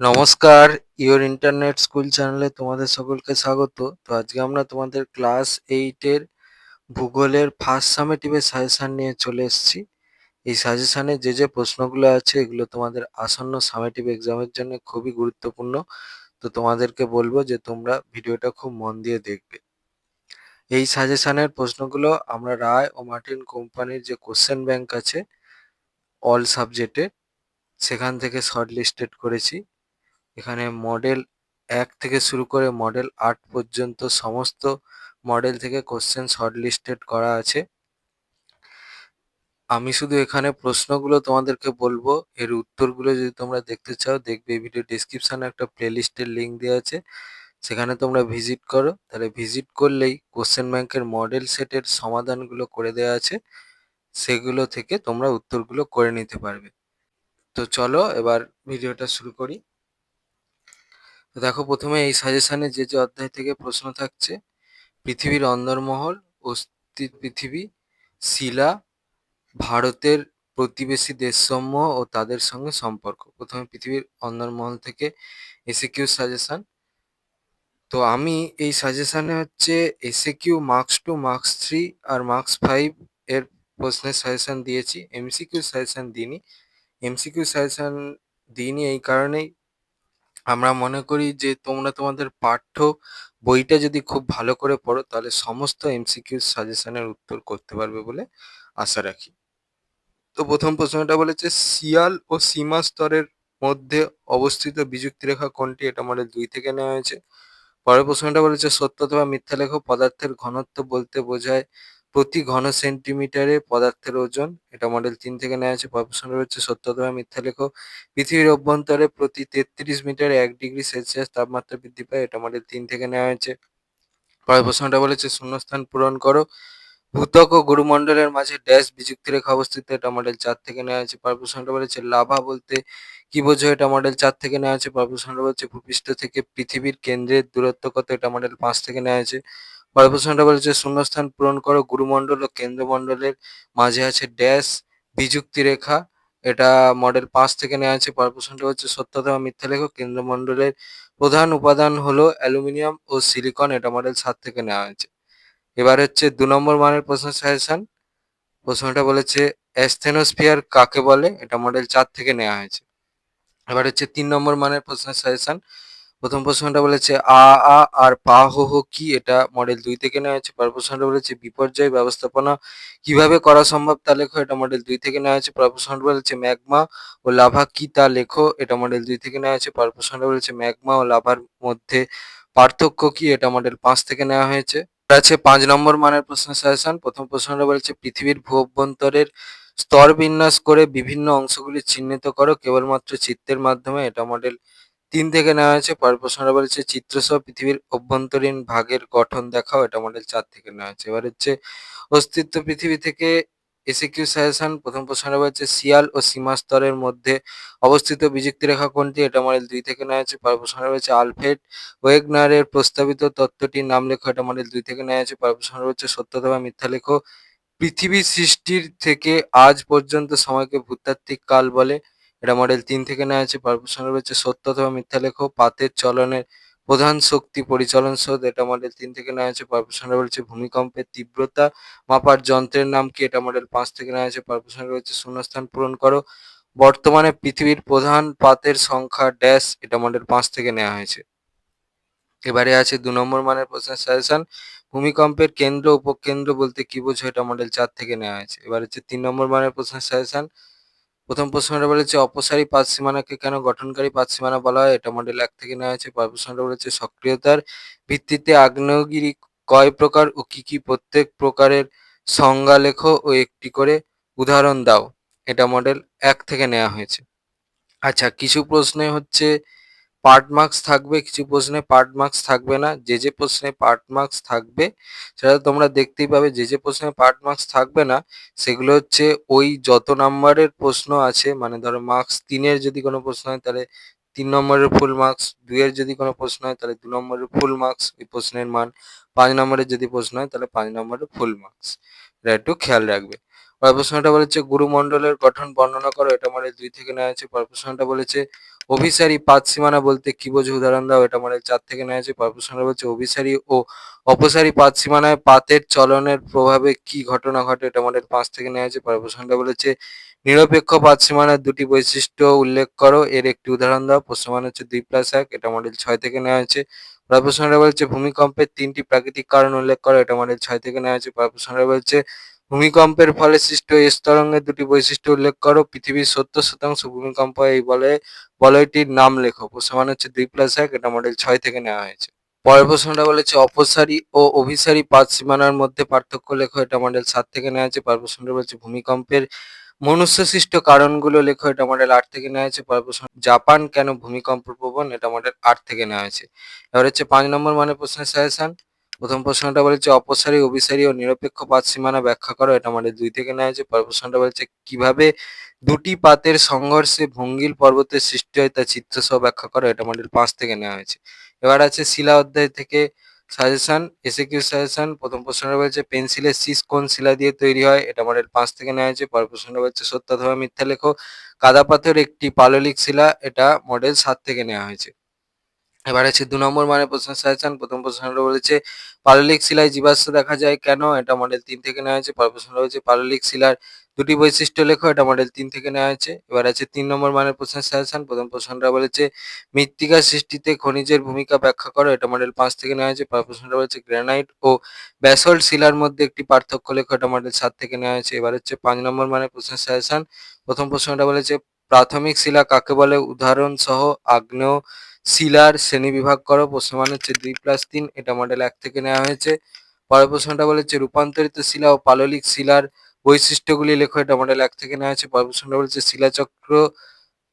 নমস্কার, your internet school চ্যানেলে তোমাদের সকলকে স্বাগত। তো আজকে আমরা তোমাদের ক্লাস 8 এর ভূগোলের ফার্স্ট সামেটিভের সাজেশন নিয়ে চলে এসেছি। এই সাজেশনে যে প্রশ্নগুলো আছে এগুলো তোমাদের আসন্ন সামেটিভ এক্সামের জন্য খুবই গুরুত্বপূর্ণ। তো তোমাদেরকে বলবো যে তোমরা ভিডিওটা খুব মন দিয়ে দেখবে। এই সাজেশনের প্রশ্নগুলো আমরা রায় ও মার্টিন কোম্পানির যে কোশ্চেন ব্যাংক আছে অল সাবজেক্টে সেখান থেকে শর্ট লিস্টেড করেছি। এখানে মডেল 1 থেকে শুরু করে মডেল 8 পর্যন্ত সমস্ত মডেল থেকে কোশ্চেন শর্ট লিস্টেড করা আছে। আমি শুধু এখানে প্রশ্নগুলো তোমাদেরকে বলবো, এর উত্তরগুলো যদি তোমরা দেখতে চাও দেখবে এই ভিডিও ডেসক্রিপশনে একটা প্লেলিস্টের লিঙ্ক দেওয়া আছে, সেখানে তোমরা ভিজিট করো। তাহলে ভিজিট করলেই কোশ্চেন ব্যাংকের মডেল সেটের সমাধানগুলো করে দেওয়া আছে, সেগুলো থেকে তোমরা উত্তরগুলো করে নিতে পারবে। তো চলো এবার ভিডিওটা শুরু করি। তো দেখো, প্রথমে এই সাজেশনে যে অধ্যায় থেকে প্রশ্ন থাকছে: পৃথিবীর অন্দরমহল, পৃথিবী, শিলা, ভারতের প্রতিবেশী দেশসমূহ ও তাদের সঙ্গে সম্পর্ক। প্রথমে পৃথিবীর অন্দরমহল থেকে এসএকিউ সাজেশন। তো আমি এই সাজেশনে হচ্ছে এসএকিউ মার্কস 2, মার্কস 3 আর মার্কস 5 এর প্রশ্নের সাজেশন দিয়েছি, এমসিকিউ সাজেশন দিইনি। এমসিকিউ সাজেশন দিইনি এই কারণেই, আমরা মনে করি যে তোমরা তোমাদের পাঠ্য বইটা যদি খুব ভালো করে পড়ো তাহলে সমস্ত এমসিকিউ সাজেশনের উত্তর করতে পারবে বলে আশা রাখি। তো প্রথম প্রশ্নটা বলেছে, শিয়াল ও সীমা স্তরের মধ্যে অবস্থিত বিযুক্তি রেখা কোনটি? এটা মডেল 2 থেকে নেওয়া হয়েছে। পরের প্রশ্নটা বলেছে, সত্য অথবা মিথ্যা লেখো। পদার্থের ঘনত্ব বলতে বোঝায় প্রতি ঘন সেন্টিমিটারে পদার্থের ওজন। এটা মডেল 3 থেকে নেওয়া হয়েছে। পরের প্রশ্নটা হচ্ছে, সত্য অথবা মিথ্যা লেখো। পৃথিবীর অভ্যন্তরে প্রতি 33 মিটারে 1 ডিগ্রি সেলসিয়াস তাপমাত্রা বৃদ্ধি পায়। এটা মডেল 3 থেকে নেওয়া হয়েছে। পরের প্রশ্নটা বলেছে, শূন্যস্থান পূরণ করো। ভূত্বক ও গুরুমণ্ডলের মাঝে ড্যাশ বিযুক্তি রেখা অবস্থিত। এটা মডেল 4 থেকে নেওয়া হয়েছে। পরের প্রশ্নটা বলেছে, লাভা বলতে কি বোঝো? এটা মডেল 4 থেকে নেওয়া হয়েছে। পরের প্রশ্নটা বলেছে, ভূপৃষ্ঠ থেকে পৃথিবীর কেন্দ্রের দূরত্ব কত? এটা মডেল 5 থেকে নেওয়া হয়েছে। পরের প্রশ্নটা বলেছে, শূন্যস্থান পূরণ করো। গুরুমণ্ডল ও কেন্দ্রমণ্ডলের মাঝে আছে ড্যাশ বিযুক্তি রেখা। এটা মডেল 5 থেকে নেওয়া হয়েছে। পরের প্রশ্নটা হচ্ছে, সত্য অথবা মিথ্যা লেখো। কেন্দ্রমণ্ডলের প্রধান উপাদান হলো অ্যালুমিনিয়াম ও সিলিকন। এটা মডেল 7 থেকে নেওয়া হয়েছে। এবার হচ্ছে 2 নম্বর মানের প্রশ্ন সাজেশন। প্রশ্নটা বলেছে, অ্যাসথেনোস্ফিয়ার কাকে বলে? এটা মডেল 4 থেকে নেওয়া হয়েছে। এবার হচ্ছে 3 নম্বর মানের প্রশ্নের সাজেশন। প্রথম প্রশ্নটা বলেছে, আ আ আর পা হো হো কি? এটা মডেল 2 থেকে নেওয়া হয়েছে। পরের প্রশ্নটা বলেছে, বিপর্যয় ব্যবস্থাপনা কিভাবে করা সম্ভব তা লেখো। এটা মডেল 2 থেকে নেওয়া হয়েছে। পরের প্রশ্নটা বলেছে, ম্যাগমা ও লাভা কি তা লেখো। এটা মডেল 2 থেকে নেওয়া হয়েছে। পরের প্রশ্নটা বলেছে, ম্যাগমা ও লাভার মধ্যে পার্থক্য কি? এটা মডেল 5 থেকে নেওয়া হয়েছে। আছে 5 নম্বর মানের প্রশ্ন সাজেশন। প্রথম প্রশ্নটা বলেছে, পৃথিবীর ভূ অভ্যন্তরের স্তর বিন্যাস করে বিভিন্ন অংশগুলি চিহ্নিত করো কেবলমাত্র চিত্রের মাধ্যমে। এটা মডেল 3 থেকে নেওয়া হয়েছে। পরের প্রশ্নটা বলেছে, চিত্রসহ পৃথিবীর অভ্যন্তরীণ ভাগের গঠন দেখাও। এটা মডেল 4 থেকে নেওয়া হয়েছে। এবার হচ্ছে অস্তিত্ব পৃথিবী থেকে এসিকিউ সাজেশন। প্রথম প্রশ্নটা বলেছে, শিয়াল ও সীমা স্তরের মধ্যে অবস্থিত বিযুক্তি রেখা কোনটি? এটা মডেল 2 থেকে নেওয়া হয়েছে। পরের প্রশ্নটা রয়েছে, আলফ্রেড ওয়েগনারের প্রস্তাবিত তত্ত্বটির নাম লেখো। এটা মডেল 2 থেকে নেওয়া হয়েছে। পরের প্রশ্নটা হচ্ছে, সত্য অথবা মিথ্যা লেখো। পৃথিবী সৃষ্টির থেকে আজ পর্যন্ত সময়কে ভূতাত্ত্বিক কাল বলে। এটা মডেল 3 থেকে নেওয়া হয়েছে। পরের প্রশ্নটা রয়েছে, সত্য অথবা মিথ্যা লেখো। পাতের চলনের প্রধান শক্তি পরিচলন স্রোত। এটা মডেল 3 থেকে নেওয়া হয়েছে। পরের প্রশ্নটা বলছে, ভূমিকম্পের তীব্রতা মাপার যন্ত্রের নাম কি? এটা মডেল 5 থেকে নেওয়া হয়েছে। পরের প্রশ্নটা রয়েছে, শূন্যস্থান পূরণ করো। বর্তমানে পৃথিবীর প্রধান পাতের সংখ্যা ড্যাশ। এটা মডেল 5 থেকে নেওয়া হয়েছে। এবারে আছে 2 নম্বর মানের প্রশ্নের সাজেশন। ভূমিকম্পের কেন্দ্র উপকেন্দ্র বলতে কি বোঝো? এটা মডেল 4 থেকে নেওয়া হয়েছে। এবার হচ্ছে 3 নম্বর মানের প্রশ্নের সাজেশন। প্রথম প্রশ্নটা বলেছে, অপসারী পাত সীমানাকে কেন গঠনকারী পাত সীমানা বলা হয়? এটা মডেল 1 থেকে নেওয়া হয়েছে। পরের প্রশ্নটা বলেছে, সক্রিয়তার ভিত্তিতে আগ্নেয়গিরি কয় প্রকার ও কি কি? প্রত্যেক প্রকারের সংজ্ঞা লেখো ও একটি করে উদাহরণ দাও। এটা মডেল 1 থেকে নেওয়া হয়েছে। আচ্ছা, কিছু প্রশ্নে হচ্ছে পার্ট মার্কস থাকবে, কিছু প্রশ্নে পার্ট মার্কস থাকবে না। যে প্রশ্নে পার্ট মার্কস থাকবে সেটা তোমরা দেখতেই পাবে। যে প্রশ্নে পার্ট মার্কস থাকবে না সেগুলো হচ্ছে ওই যত নাম্বারের প্রশ্ন আছে, মানে ধরো মার্কস 3 এর যদি কোনো প্রশ্ন হয় তাহলে 3 নম্বরের ফুল মার্কস, 2 এর যদি কোনো প্রশ্ন হয় তাহলে 2 নম্বরের ফুল মার্কস ওই প্রশ্নের মান, 5 নম্বরের যদি প্রশ্ন হয় তাহলে 5 নম্বরের ফুল মার্কস। এটা একটু খেয়াল রাখবে। পরের প্রশ্নটা বলেছে গুরুমণ্ডলের গঠন বর্ণনা করো, এটা মডেল 2 থেকে নেওয়া হয়েছে। পরের প্রশ্নটা বলেছে অভিসারী পাত সীমানা বলতে কি বোঝো, উদাহরণ দাও, এটা মডেল 4 থেকে নেওয়া হয়েছে। পরের প্রশ্নটা বলছে অভিসারী ও অপসারী পাত সীমানায় পাতের চলনের প্রভাবে কি ঘটনা ঘটে, এটা মডেল 5 থেকে নেওয়া হয়েছে। পরের প্রশ্নটা বলেছে নিরপেক্ষ পাত সীমানার দুটি বৈশিষ্ট্য উল্লেখ করো, এর একটি উদাহরণ দাও। প্রশ্নমান হচ্ছে 2+1, এটা মডেল 6 থেকে নেওয়া হয়েছে। পরের প্রশ্নটা বলছে ভূমিকম্পের 3টি প্রাকৃতিক কারণ উল্লেখ করো, এটা মডেল 6 থেকে নেওয়া হয়েছে। পরের প্রশ্নটা বলছে ভূমিকম্পের ফলে সৃষ্ট এস তরঙ্গের দুটি বৈশিষ্ট্য উল্লেখ করো, পৃথিবীর 70% ভূমিকম্প এই বলয়টির নাম লেখো। প্রশ্নমান হচ্ছে 2+1, এটা মডেল 6 থেকে নেওয়া হয়েছে। পরের প্রশ্নটা বলেছে অপসারী ও অভিসারী পাত সীমানার মধ্যে পার্থক্য লেখো, এটা মডেল 7 থেকে নেওয়া হয়েছে। পরের প্রশ্নটা বলছে ভূমিকম্পের মনুষ্যসৃষ্ট কারণগুলো লেখো, এটা মডেল 8 থেকে নেওয়া হয়েছে। পরের প্রশ্ন জাপান কেন ভূমিকম্প প্রবণ, এটা মডেল 8 থেকে নেওয়া হয়েছে। এবার হচ্ছে 5 নম্বর মানে প্রশ্নের সাজেশন। প্রথম প্রশ্নটা বলেছে অপসারী, অভিসারী ও নিরপেক্ষ পাত সীমানা ব্যাখ্যা করো, এটা মডেল 2 থেকে নেওয়া হয়েছে। পরের প্রশ্নটা বলেছে কিভাবে দুটি পাতের সংঘর্ষে ভঙ্গিল পর্বতের সৃষ্টি হয় তা চিত্র সহ ব্যাখ্যা করো, এটা মডেল 5 থেকে নেওয়া হয়েছে। এবার আছে শিলা অধ্যায় থেকে সাজেশন, এসএকিউ সাজেশন। প্রথম প্রশ্নটা বলছে পেন্সিলের শীষ কোন শিলা দিয়ে তৈরি হয়, এটা মডেল 5 থেকে নেওয়া হয়েছে। পরের প্রশ্নটা বলছে সত্য অথবা মিথ্যা লেখো, কাদা পাথর একটি পাললিক শিলা, এটা মডেল 7 থেকে নেওয়া হয়েছে। এবার আছে 2 নম্বর মানে প্রশ্নের সাজেশন। প্রথম প্রশ্নটা বলেছে পাললিক শিলায় জীবাশ্ম দেখা যায় কেন, এটা মডেল 3 থেকে নেওয়া হয়েছে। পরের প্রশ্নটা বলেছে পাললিক শিলার দুটি বৈশিষ্ট্য লেখো, এটা মডেল 3 থেকে নেওয়া হয়েছে। এবার আছে 3 নম্বর মানে প্রশ্নের সাজেশন। প্রথম প্রশ্নটা বলেছে মৃত্তিকা সৃষ্টিতে খনিজের ভূমিকা ব্যাখ্যা করো, এটা মডেল 5 থেকে নেওয়া হয়েছে। পরের প্রশ্নটা বলেছে গ্রানাইট ও ব্যাসল্ট শিলার মধ্যে একটি পার্থক্য লেখো, এটা মডেল 7 থেকে নেওয়া হয়েছে। এবার হচ্ছে 5 নম্বর মানে প্রশ্নের সাজেশন। প্রথম প্রশ্নটা বলেছে প্রাথমিক শিলা কাকে বলে, উদাহরণ সহ আগ্নেয় শিলার শ্রেণীবিভাগ করো। প্রশ্নমান হচ্ছে 2+3, এটা মডেল 1 থেকে নেওয়া হয়েছে। পরের প্রশ্নটা বলেছে রূপান্তরিত শিলা ও পাললিক শিলার বৈশিষ্ট্যগুলি লেখো, এটা মডেল 1 থেকে নেওয়া হয়েছে। পরের প্রশ্নটা বলেছে শিলাচক্র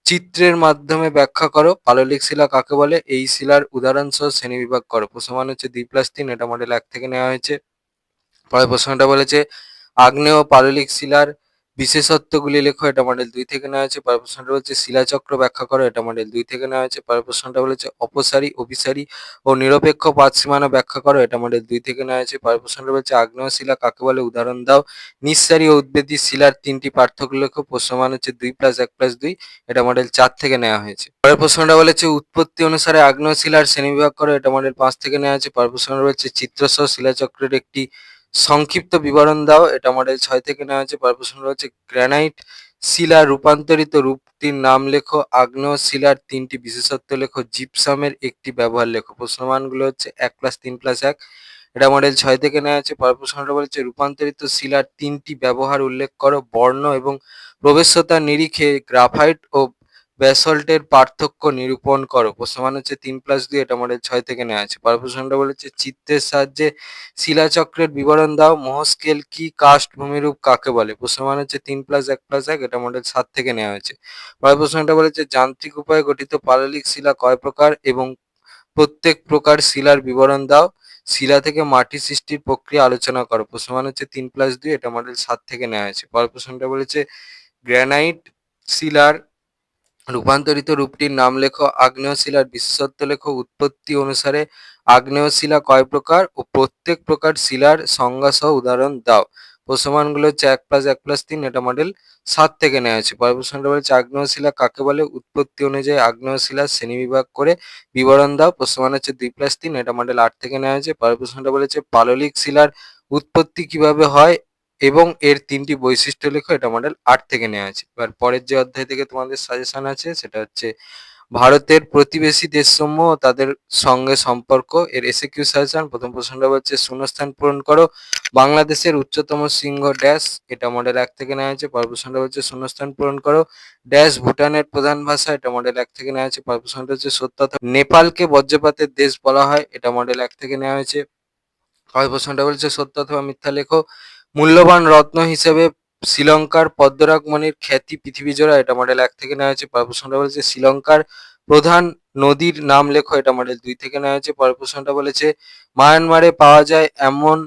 চিত্রের মাধ্যমে ব্যাখ্যা করো, পাললিক শিলা কাকে বলে, এই শিলার উদাহরণ সহ শ্রেণীবিভাগ করো। প্রশ্নমান হচ্ছে 2+3, এটা মডেল 1 থেকে নেওয়া হয়েছে। পরের প্রশ্নটা বলেছে আগ্নেয় ও পাললিক শিলার বিশেষত্বগুলি লেখো, এটা মডেল 2 থেকে নেওয়া হয়েছে। পরের প্রশ্নটা বলছে শিলাচক্র ব্যাখ্যা করো, এটা মডেল 2 থেকে নেওয়া হয়েছে। পরের প্রশ্নটা বলেছে অপসারী, অভিসারী ও নিরপেক্ষ পাত সীমানা ব্যাখ্যা করো, এটা মডেল 2 থেকে নেওয়া হয়েছে। পরের প্রশ্নটা বলছে আগ্নেয় শিলা কাকে বলে, উদাহরণ দাও। নিঃসারী ও উদ্ভিদী শিলার 3টি পার্থক্য লেখো। প্রশ্নমান হচ্ছে 2+1+2, এটা মডেল 4 থেকে নেওয়া হয়েছে। পরের প্রশ্নটা বলেছে উৎপত্তি অনুসারে আগ্নেয় শিলার শ্রেণীবিভাগ করো, এটা মডেল 5 থেকে নেওয়া হয়েছে। পরের প্রশ্নটা বলেছে চিত্রসহ শিলাচক্রের একটি সংক্ষিপ্ত বিবরণ দাও, এটা মডেল 6 থেকে নেওয়া হয়েছে। পরের প্রশ্নটা হচ্ছে গ্রানাইট শিলার রূপান্তরিত রূপটির নাম লেখো, আগ্নেয় শিলার 3টি বিশেষত্ব লেখো, জিপসামের একটি ব্যবহার লেখো। প্রশ্নমানগুলো হচ্ছে 1+3+1, এটা মডেল 6 থেকে নেওয়া হয়েছে। পরের প্রশ্নটা বলেছে রূপান্তরিত শিলার 3টি ব্যবহার উল্লেখ করো, বর্ণ এবং প্রবেশ্যতার নিরিখে গ্রাফাইট ও ব্যাসল্টের পার্থক্য নিরূপণ করো। প্রশ্নমান হচ্ছে 3+2, এটা মডেল 6 থেকে নেওয়া আছে। পরের প্রশ্নটা বলেছে চিত্রের সাহায্যে শিলাচক্রের বিবরণ দাও, মহস্কেল কি, কাস্ট ভূমিরূপ কাকে বলে। প্রশ্নমান হচ্ছে 3+1+1, এটা মডেল 7 থেকে নেওয়া হয়েছে। পরের প্রশ্নটা বলেছে যান্ত্রিক উপায়ে গঠিত পাললিক শিলা কয় প্রকার এবং প্রত্যেক প্রকার শিলার বিবরণ দাও, শিলা থেকে মাটি সৃষ্টির প্রক্রিয়া আলোচনা করো। প্রশ্নমান হচ্ছে 3+2, এটা মডেল 7 থেকে নেওয়া হয়েছে। পরের প্রশ্নটা বলেছে গ্রানাইট শিলার রূপান্তরিত রূপটির নাম লেখো, আগ্নেয় শিলার বিশেষত্ব লেখো, উৎপত্তি অনুসারে আগ্নেয় শিলা কয় প্রকার ও প্রত্যেক প্রকার শিলার সংজ্ঞা সহ উদাহরণ দাও। প্রশ্নমানগুলো হচ্ছে 1+1+3, এটা মডেল 7 থেকে নেওয়া হয়েছে। পরের প্রশ্নটা বলেছে আগ্নেয় শিলা কাকে বলে, উৎপত্তি অনুযায়ী আগ্নেয় শিলার শ্রেণীবিভাগ করে বিবরণ দাও। প্রশ্নমান হচ্ছে 2+3, এটা মডেল 8 থেকে নেওয়া হয়েছে। পরের প্রশ্নটা বলেছে পাললিক শিলার উৎপত্তি কিভাবে হয় এবং এর 3টি বৈশিষ্ট্য লেখো, এটা মডেল 8 থেকে নেওয়া আছে। এবার পরের যে অধ্যায় থেকে তোমাদের সাজেশন আছে সেটা হচ্ছে ভারতের প্রতিবেশী দেশসমূহ ও তাদের সঙ্গে সম্পর্ক, এর এসএকিউ সাজেশন। প্রথম প্রশ্নটা হচ্ছে শূন্যস্থান পূরণ করো, বাংলাদেশের উচ্চতম শৃঙ্গ ড্যাশ, এটা মডেল 1 থেকে নেওয়া হয়েছে। পরের প্রশ্নটা হচ্ছে শূন্যস্থান পূরণ করো ড্যাশ ভুটানের প্রধান ভাষা, এটা মডেল 1 থেকে নেওয়া হয়েছে। পরের প্রশ্নটা হচ্ছে সত্য অথবা নেপালকে বজ্রপাতের দেশ বলা হয়, এটা মডেল 1 থেকে নেওয়া হয়েছে। পরের প্রশ্নটা বলছে সত্য অথবা মিথ্যা লেখো, মূল্যবান রত্ন হিসেবে শ্রীলঙ্কার পদ্মরাগমণির খ্যাতি পৃথিবীজোড়া, এটা মডেল 1 থেকে নেওয়া হয়েছে। পরের প্রশ্নটা বলেছে শ্রীলঙ্কার প্রধান নদীর নাম লেখো, এটা মডেল 2 থেকে নেওয়া হয়েছে। পরের প্রশ্নটা বলেছে মায়ানমারে পাওয়া যায় এমন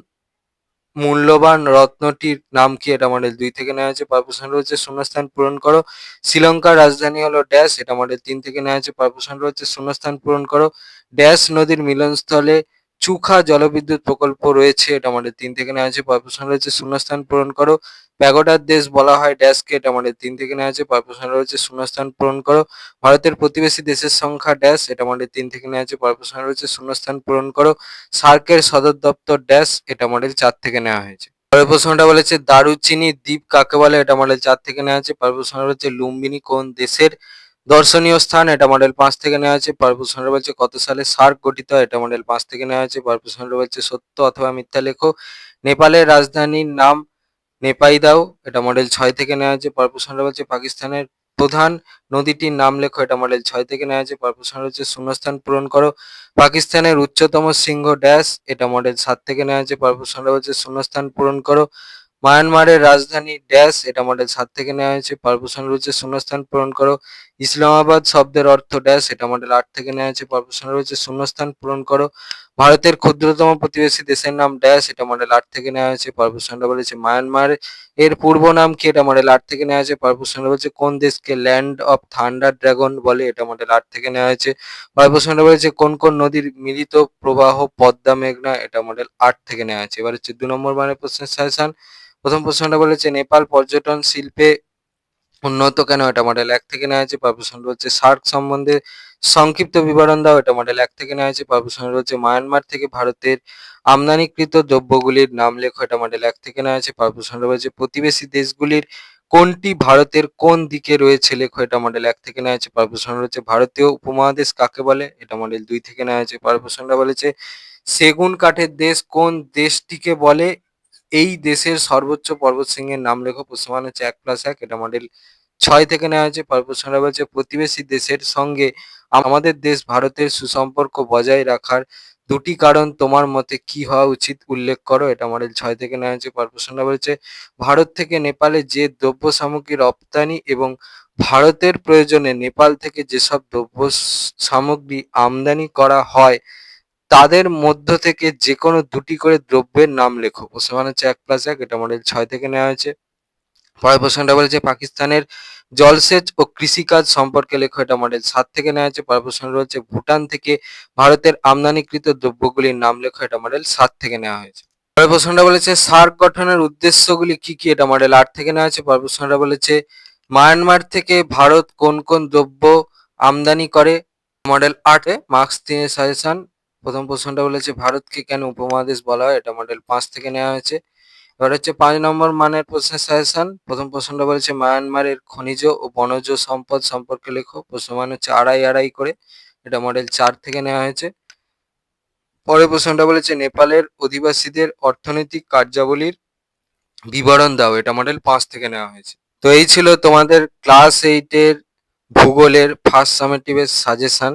মূল্যবান রত্নটির নাম কি, এটা মডেল 2 থেকে নেওয়া হয়েছে। পরের প্রশ্নটা হচ্ছে শূন্যস্থান পূরণ করো, শ্রীলঙ্কার রাজধানী হলো ড্যাশ, এটা মডেল 3 থেকে নেওয়া হয়েছে। পরের প্রশ্নটা হচ্ছে শূন্যস্থান পূরণ করো ড্যাশ নদীর মিলনস্থলে চুখা জলবিদ্যুৎ প্রকল্প রয়েছে, এটা মডেল 3 থেকে নেওয়া হয়েছে। পরের প্রশ্ন রয়েছে শূন্যস্থান পূরণ করো। প্যাগোডার দেশ বলা হয় ড্যাশকে, এটা মডেল 3 থেকে নেওয়া হয়েছে। পরের প্রশ্ন রয়েছে শূন্যস্থান পূরণ করো। ভারতের প্রতিবেশী দেশের সংখ্যা ড্যাশ, এটা মডেল 3 থেকে নেওয়া হয়েছে। পরের প্রশ্ন রয়েছে শূন্যস্থান পূরণ করো। সার্কের সদর দপ্তর ড্যাশ, এটা মডেল 4 থেকে নেওয়া হয়েছে। পরের প্রশ্নটা বলেছে দারুচিনি দ্বীপ কাকে বলে, এটা মডেল 4 থেকে নেওয়া হয়েছে। পরের প্রশ্নটা বলেছে লুম্বিনী কোন দেশের দর্শনীয় স্থান, এটা মডেল 5 থেকে নেওয়া হয়েছে। পরের প্রশ্নটা বলছে কত সালে সার্ক গঠিত হয়, এটা মডেল 5 থেকে নেওয়া হয়েছে। পরের প্রশ্নটা বলছে সত্য অথবা মিথ্যা লেখো। নেপালের রাজধানীর নাম নেপাইদাও, এটা মডেল 6 থেকে নেওয়া হয়েছে। পরের প্রশ্নটা বলছে পাকিস্তানের প্রধান নদীটির নাম লেখো, এটা মডেল 6 থেকে নেওয়া হয়েছে। পরের প্রশ্নটা হচ্ছে শূন্যস্থান পূরণ করো। পাকিস্তানের উচ্চতম শৃঙ্গ ড্যাশ, এটা মডেল 7 থেকে নেওয়া হয়েছে। পরের প্রশ্নটা হচ্ছে শূন্যস্থান পূরণ করো। মায়ানমারের রাজধানী ড্যাশ, এটা মডেল 7 থেকে নেওয়া হয়েছে। পরের প্রশ্ন রয়েছে শূন্যস্থান পূরণ করো। ইসলামাবাদ শব্দের অর্থ ড্যাশ, এটা মডেল 8 থেকে নেওয়া হয়েছে। পরের প্রশ্ন রয়েছে শূন্যস্থান পূরণ করো। ভারতের ক্ষুদ্রতম প্রতিবেশী দেশের নাম ড্যাশ, এটা মডেল 8 থেকে নেওয়া হয়েছে। পরের প্রশ্নটা বলেছে মায়ানমার এর পূর্ব নাম কি, এটা মডেল 8 থেকে নেওয়া হয়েছে। পরের প্রশ্নটা বলছে কোন দেশকে ল্যান্ড অফ থান্ডার ড্রাগন বলে, এটা মডেল 8 থেকে নেওয়া হয়েছে। পরের প্রশ্নটা বলেছে কোন কোন নদীর মিলিত প্রবাহ পদ্মা মেঘনা, এটা মডেল 8 থেকে নেওয়া হয়েছে। এবার হচ্ছে 2 নম্বর মানের প্রশ্নের সাজেশন। প্রথম প্রশ্নটা বলেছে নেপাল পর্যটন শিল্পে উন্নত কেন, এটা মডেল 1 থেকে নেওয়া হয়েছে। পরের প্রশ্নটা হচ্ছে সার্ক সম্বন্ধে সংক্ষিপ্ত বিবরণ দাও, এটা মডেল 1 থেকে নেওয়া হয়েছে। পরের প্রশ্নটা হচ্ছে মায়ানমার থেকে ভারতের আমদানিকৃত দ্রব্যগুলির নাম লেখো, এটা মডেল 1 থেকে নেওয়া হয়েছে। পরের প্রশ্নটা বলেছে প্রতিবেশী দেশগুলির কোনটি ভারতের কোন দিকে রয়েছে লেখো, এটা মডেল 1 থেকে নেওয়া হয়েছে। পরের প্রশ্নটা হচ্ছে ভারতীয় উপমহাদেশ কাকে বলে, এটা মডেল 2 থেকে নেওয়া হয়েছে। পরের প্রশ্নটা বলেছে সেগুন কাঠের দেশ কোন দেশটিকে বলে, এই দেশের সর্বোচ্চ পর্বতশৃঙ্গের নাম লেখো। প্রশ্নমান হচ্ছে 1+1, এটা মডেল 6 থেকে নেওয়া হয়েছে। পরের প্রশ্নটা বলছে প্রতিবেশী দেশের সঙ্গে আমাদের দেশ ভারতের সুসম্পর্ক বজায় রাখার দুটি কারণ তোমার মতে কি হওয়া উচিত উল্লেখ করো, এটা মডেল 6 থেকে নেওয়া হয়েছে। পরের প্রশ্নটা বলছে ভারত থেকে নেপালে যে দ্রব্য সামগ্রী রপ্তানি এবং ভারতের প্রয়োজনে নেপাল থেকে যেসব দ্রব্য সামগ্রী আমদানি করা হয় তাদের মধ্য থেকে যে কোনো দুটি করে দ্রব্যের নাম লেখো। প্রশ্নমান হচ্ছে 1+1, এটা মডেল 6 থেকে নেওয়া হয়েছে। পরের প্রশ্নটা বলেছে পাকিস্তানের জলসেচ ও কৃষিকাজ সম্পর্কে লেখো, এটা মডেল 7 থেকে নেওয়া হয়েছে। পরের প্রশ্ন রয়েছে ভুটান থেকে ভারতের আমদানিকৃত দ্রব্যগুলির নাম লেখো, এটা মডেল 7 থেকে নেওয়া হয়েছে। পরের প্রশ্নটা বলেছে সার্ক গঠনের উদ্দেশ্যগুলি কি কি, এটা মডেল 8 থেকে নেওয়া হয়েছে। পরের প্রশ্নটা বলেছে মায়ানমার থেকে ভারত কোন কোন দ্রব্য আমদানি করে, মডেল 8 মার্কস 3 সাজেশন। প্রথম প্রশ্নটা বলেছে ভারতকে কেন উপমহাদেশ বলা হয়, এটা মডেল 5 থেকে নেওয়া হয়েছে। এবার হচ্ছে 5 নম্বর মানের প্রশ্নের সাজেশন। প্রথম প্রশ্নটা বলেছে মায়ানমারের খনিজ ও বনজ সম্পদ সম্পর্কে লেখো। প্রশ্ন মান হচ্ছে আড়াই করে, এটা মডেল 4 থেকে নেওয়া হয়েছে। পরের প্রশ্নটা বলেছে নেপালের অধিবাসীদের অর্থনৈতিক কার্যাবলীর বিবরণ দাও, এটা মডেল 5 থেকে নেওয়া হয়েছে। তো এই ছিল তোমাদের ক্লাস 8 এর ভূগোলের ফার্স্ট সামেটিভের সাজেশন।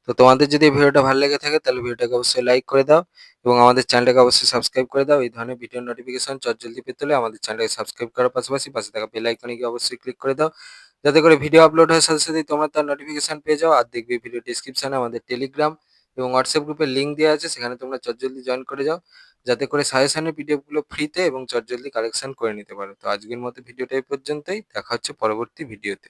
তো তোমাদের যদি এই ভিডিওটা ভালো লেগে থাকে তাহলে ভিডিওটাকে অবশ্যই লাইক করে দাও এবং আমাদের চ্যানেলটাকে অবশ্যই সাবস্ক্রাইব করে দাও। এই ধরনের ভিডিও নোটিফিকেশন চটজলদি পেতে হলে আমাদের চ্যানেলটাকে সাবস্ক্রাইব করার পাশাপাশি পাশে থাকা বেল আইকনে গিয়ে অবশ্যই ক্লিক করে দাও, যাতে করে ভিডিও আপলোড হওয়ার সাথে সাথেই তোমরা তার নোটিফিকেশন পেয়ে যাও। আর দেখবে ভিডিও ডিসক্রিপশনে আমাদের টেলিগ্রাম এবং হোয়াটসঅ্যাপ গ্রুপের লিঙ্ক দেওয়া আছে, সেখানে তোমরা চটজলদি জয়েন করে যাও, যাতে করে সাজেশনের পিডিএফগুলো ফ্রিতে এবং চটজলদি কালেকশন করে নিতে পারো। তো আজকের মতো ভিডিওটা এই পর্যন্তই, দেখা হচ্ছে পরবর্তী ভিডিওতে।